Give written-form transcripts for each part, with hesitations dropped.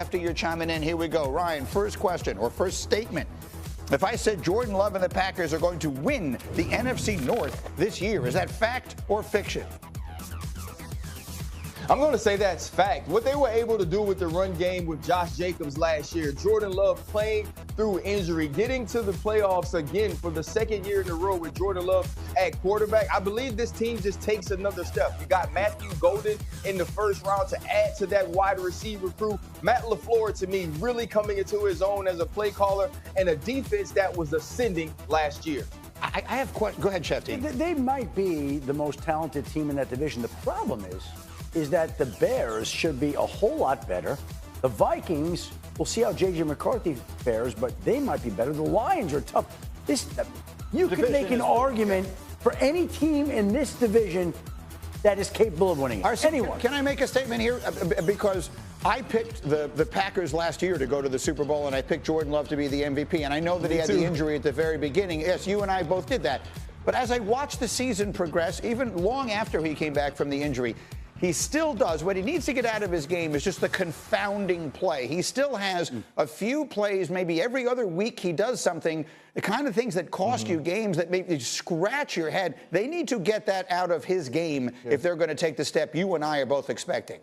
after you're chiming in. Here we go. Ryan, first question or first statement. If I said Jordan Love and the Packers are going to win the NFC North this year, is that fact or fiction? I'm going to say that's fact. What they were able to do with the run game with Josh Jacobs last year, Jordan Love playing through injury, getting to the playoffs again for the second year in a row with Jordan Love at quarterback. I believe this team just takes another step. You got Matthew Golden in the first round to add to that wide receiver crew. Matt LaFleur, to me, really coming into his own as a play caller and a defense that was ascending last year. I have questions. Go ahead, Chef T. They might be the most talented team in that division. The problem is that the Bears should be a whole lot better. The Vikings, we'll see how J.J. McCarthy fares, but they might be better. The Lions are tough. You could make an argument for any team in this division that is capable of winning it. Anyone. Can I make a statement here? Because I picked the Packers last year to go to the Super Bowl, and I picked Jordan Love to be the MVP. And I know that he had the injury at the very beginning. Yes, you and I both did that. But as I watched the season progress, even long after he came back from the injury, he still does. What he needs to get out of his game is just the confounding play. He still has a few plays, maybe every other week he does something, the kind of things that cost you games that make you scratch your head. They need to get that out of his game if they're going to take the step you and I are both expecting.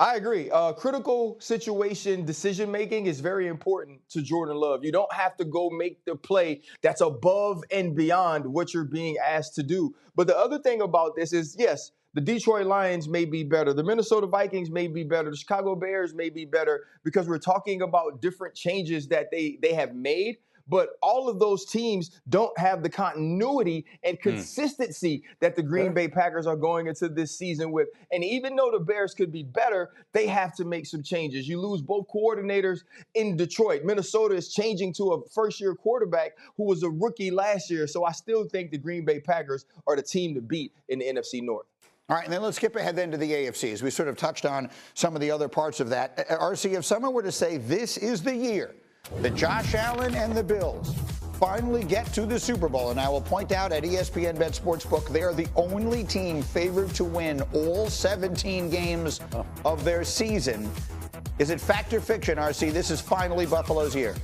I agree. Critical situation decision-making is very important to Jordan Love. You don't have to go make the play that's above and beyond what you're being asked to do. But the other thing about this is, yes, the Detroit Lions may be better. The Minnesota Vikings may be better. The Chicago Bears may be better because we're talking about different changes that they have made. But all of those teams don't have the continuity and consistency that the Green Bay Packers are going into this season with. And even though the Bears could be better, they have to make some changes. You lose both coordinators in Detroit. Minnesota is changing to a first-year quarterback who was a rookie last year. So I still think the Green Bay Packers are the team to beat in the NFC North. All right, and then let's skip ahead then to the AFC, as we sort of touched on some of the other parts of that. RC, if someone were to say this is the year that Josh Allen and the Bills finally get to the Super Bowl, and I will point out at ESPN Bet Sportsbook, they are the only team favored to win all 17 games of their season. Is it fact or fiction, RC? This is finally Buffalo's year.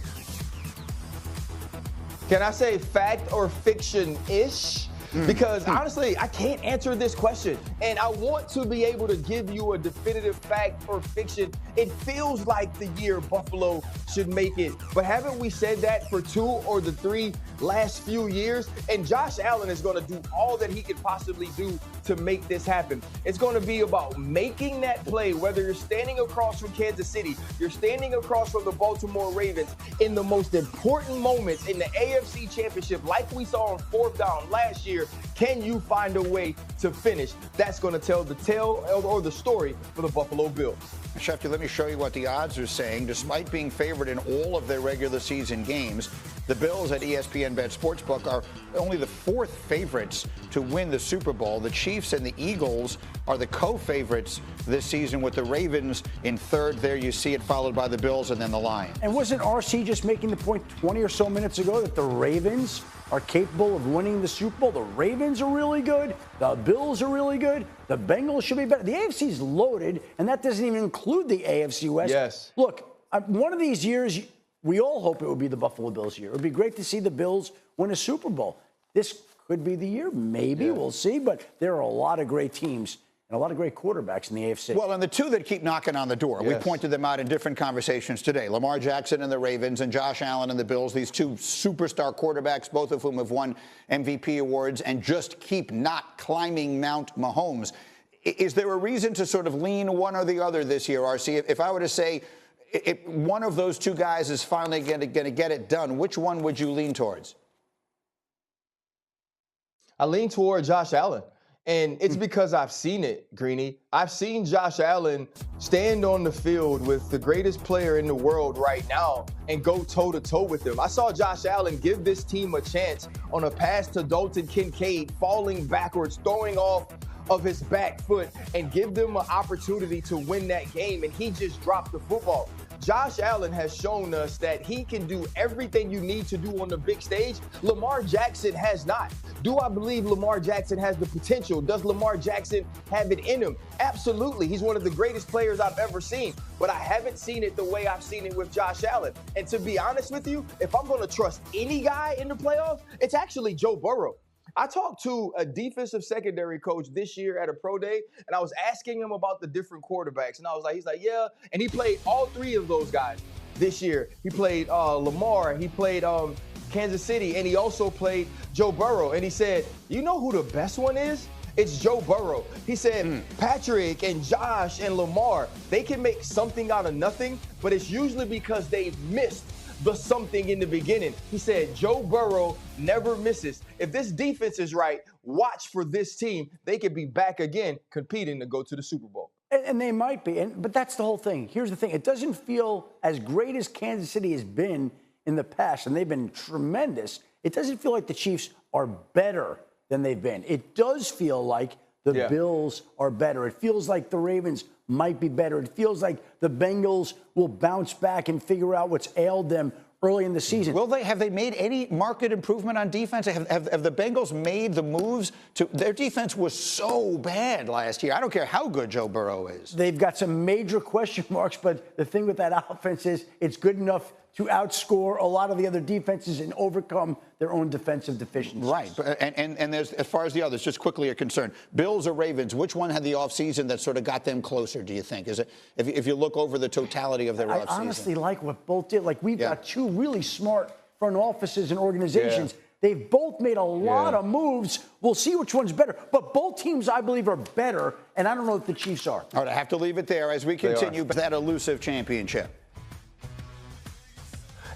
Can I say fact or fiction-ish? Because honestly, I can't answer this question. And I want to be able to give you a definitive fact or fiction. It feels like the year Buffalo should make it. But haven't we said that for 2 or the 3 last few years? And Josh Allen is going to do all that he could possibly do to make this happen. It's going to be about making that play, whether you're standing across from Kansas City, you're standing across from the Baltimore Ravens in the most important moments in the AFC Championship, like we saw on 4th down last year. Can you find a way to finish? That's going to tell the tale or the story for the Buffalo Bills. Shefty, let me show you what the odds are saying. Despite being favored in all of their regular season games, the Bills at ESPN Bet Sportsbook are only the 4th favorites to win the Super Bowl. The Chiefs and the Eagles are the co-favorites this season, with the Ravens in 3rd. There you see it, followed by the Bills and then the Lions. And wasn't RC just making the point 20 or so minutes ago that the Ravens are capable of winning the Super Bowl? The Ravens are really good. The Bills are really good. The Bengals should be better. The AFC is loaded, and that doesn't even include the AFC West. Yes. Look, one of these years, we all hope it would be the Buffalo Bills year. It would be great to see the Bills win a Super Bowl. This could be the year. Maybe. We'll see. But there are a lot of great teams and a lot of great quarterbacks in the AFC. Well, and the two that keep knocking on the door, we pointed them out in different conversations today. Lamar Jackson and the Ravens and Josh Allen and the Bills, these two superstar quarterbacks, both of whom have won MVP awards and just keep not climbing Mount Mahomes. Is there a reason to sort of lean one or the other this year, RC? If I were to say one of those two guys is finally going to get it done, which one would you lean towards? I lean toward Josh Allen. And it's because I've seen it, Greeny. I've seen Josh Allen stand on the field with the greatest player in the world right now and go toe-to-toe with him. I saw Josh Allen give this team a chance on a pass to Dalton Kincaid, falling backwards, throwing off of his back foot, and give them an opportunity to win that game, and he just dropped the football. Josh Allen has shown us that he can do everything you need to do on the big stage. Lamar Jackson has not. Do I believe Lamar Jackson has the potential? Does Lamar Jackson have it in him? Absolutely. He's one of the greatest players I've ever seen, but I haven't seen it the way I've seen it with Josh Allen. And to be honest with you, if I'm going to trust any guy in the playoffs, it's actually Joe Burrow. I talked to a defensive secondary coach this year at a pro day, and I was asking him about the different quarterbacks. And I was like, he's like, yeah. And he played all three of those guys this year. He played Lamar, he played Kansas City, and he also played Joe Burrow. And he said, you know who the best one is? It's Joe Burrow. He said, Patrick and Josh and Lamar, they can make something out of nothing, but it's usually because they've missed the something in the beginning. He said, Joe Burrow never misses. If this defense is right, watch for this team. They could be back again competing to go to the Super Bowl. And they might be. But that's the whole thing. Here's the thing. It doesn't feel as great as Kansas City has been in the past, and they've been tremendous. It doesn't feel like the Chiefs are better than they've been. It does feel like the Bills are better. It feels like the Ravens might be better. It feels like the Bengals will bounce back and figure out what's ailed them early in the season. Have they made any market improvement on defense? Have the Bengals made the moves to their defense was so bad last year. I don't care how good Joe Burrow is. They've got some major question marks, but the thing with that offense is it's good enough to outscore a lot of the other defenses and overcome their own defensive deficiencies. Right. And there's, as far as the others, just quickly are concerned, Bills or Ravens, which one had the offseason that sort of got them closer, do you think? Is it if you look over the totality of their offseason? I honestly like what both did. Like, we've got two really smart front offices and organizations. They've both made a lot of moves. We'll see which one's better. But both teams, I believe, are better, and I don't know if the Chiefs are. All right, I have to leave it there as we continue that elusive championship.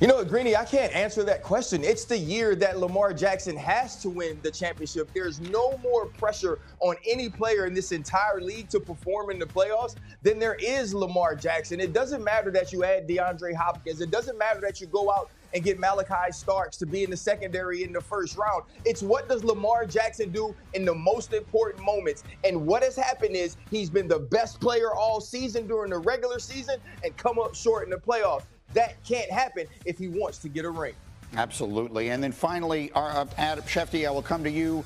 You know what, Greeny, I can't answer that question. It's the year that Lamar Jackson has to win the championship. There's no more pressure on any player in this entire league to perform in the playoffs than there is Lamar Jackson. It doesn't matter that you add DeAndre Hopkins. It doesn't matter that you go out and get Malachi Starks to be in the secondary in the first round. It's what does Lamar Jackson do in the most important moments. And what has happened is he's been the best player all season during the regular season and come up short in the playoffs. That can't happen if he wants to get a ring. Absolutely. And then finally, Adam Schefter, I will come to you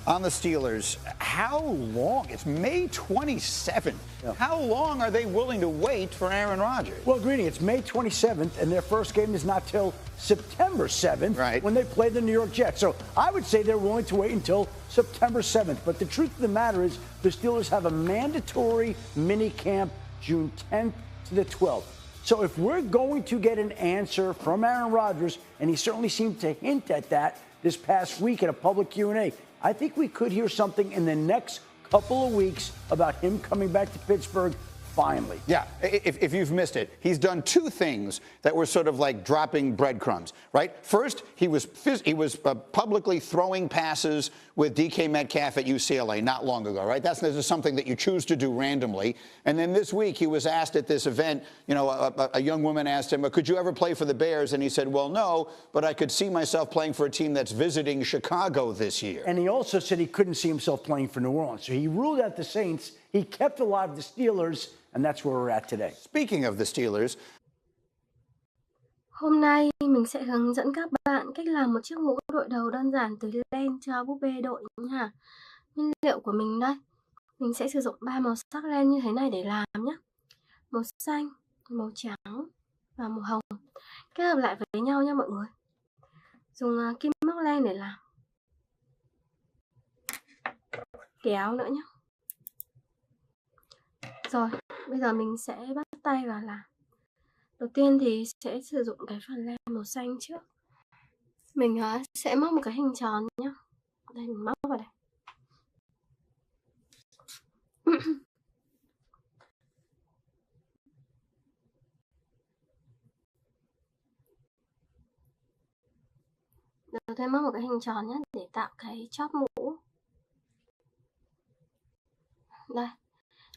on the Steelers. How long? It's May 27th. Yeah. How long are they willing to wait for Aaron Rodgers? Well, Greeny, it's May 27th, and their first game is not till September 7th when they play the New York Jets. So I would say they're willing to wait until September 7th. But the truth of the matter is the Steelers have a mandatory mini camp June 10th to the 12th. So if we're going to get an answer from Aaron Rodgers, and he certainly seemed to hint at that this past week at a public Q&A, I think we could hear something in the next couple of weeks about him coming back to Pittsburgh finally. Yeah, if you've missed it, he's done two things that were sort of like dropping breadcrumbs, right? First, he was publicly throwing passes with DK Metcalf at UCLA not long ago, right? That's something that you choose to do randomly. And then this week, he was asked at this event, you know, a young woman asked him, could you ever play for the Bears? And he said, well, no, but I could see myself playing for a team that's visiting Chicago this year. And he also said he couldn't see himself playing for New Orleans. So he ruled out the Saints. He kept alive the Steelers, and that's where we're at today. Speaking of the Steelers, hôm nay mình sẽ hướng dẫn các bạn cách làm một chiếc mũ đội đầu đơn giản từ len cho búp bê đội nha. Nguyên liệu của mình đây, mình sẽ sử dụng 3 màu sắc len như thế này để làm nhé. Màu xanh, màu trắng và màu hồng. Kết hợp lại với nhau nha mọi người. Dùng kim móc len để làm. Kéo nữa nhé. Rồi, bây giờ mình sẽ bắt tay vào làm. Đầu tiên thì sẽ sử dụng cái phần len màu xanh trước. Mình sẽ móc một cái hình tròn nhé. Đây, mình móc vào đây. Đầu tiên móc một cái hình tròn nhé để tạo cái chóp mũ. Đây.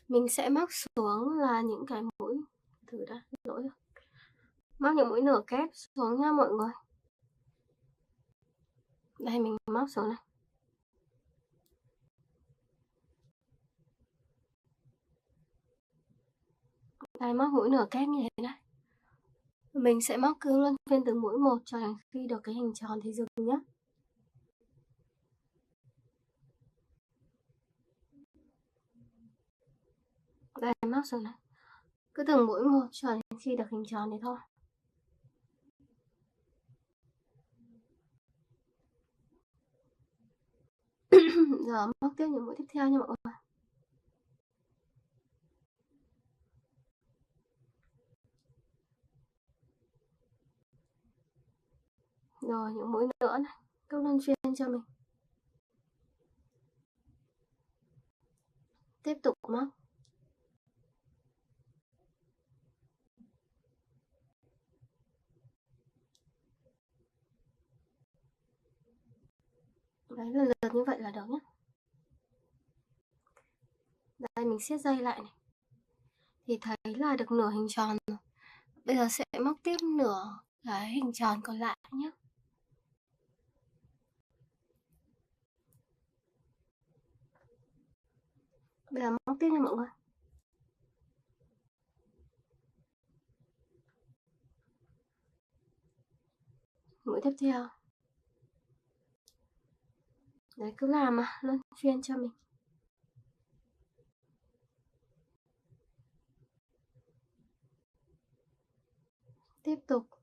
Mình sẽ móc xuống là những cái mũi. Thử đã, lỗi rồi. Móc những mũi nửa kép xuống nha mọi người. Đây mình móc xuống này. Đây móc mũi nửa kép như thế này. Mình sẽ móc cứ luân phiên từng mũi một cho đến khi được cái hình tròn thì dừng nhé. Đây, móc rồi này. Cứ từng mũi một cho đến khi được hình tròn thì thôi. Giờ móc tiếp những mũi tiếp theo nha mọi người. Rồi những mũi nữa này, cứ luân phiên cho mình. Tiếp tục móc. Đấy, lần lượt như vậy là được nhé. Đây mình siết dây lại này. Thì thấy là được nửa hình tròn rồi. Bây giờ sẽ móc tiếp nửa cái hình tròn còn lại nhé. Bây giờ móc tiếp nha mọi người. Mũi tiếp theo. Đấy, cứ làm mà, luân phiên cho mình. Tiếp tục.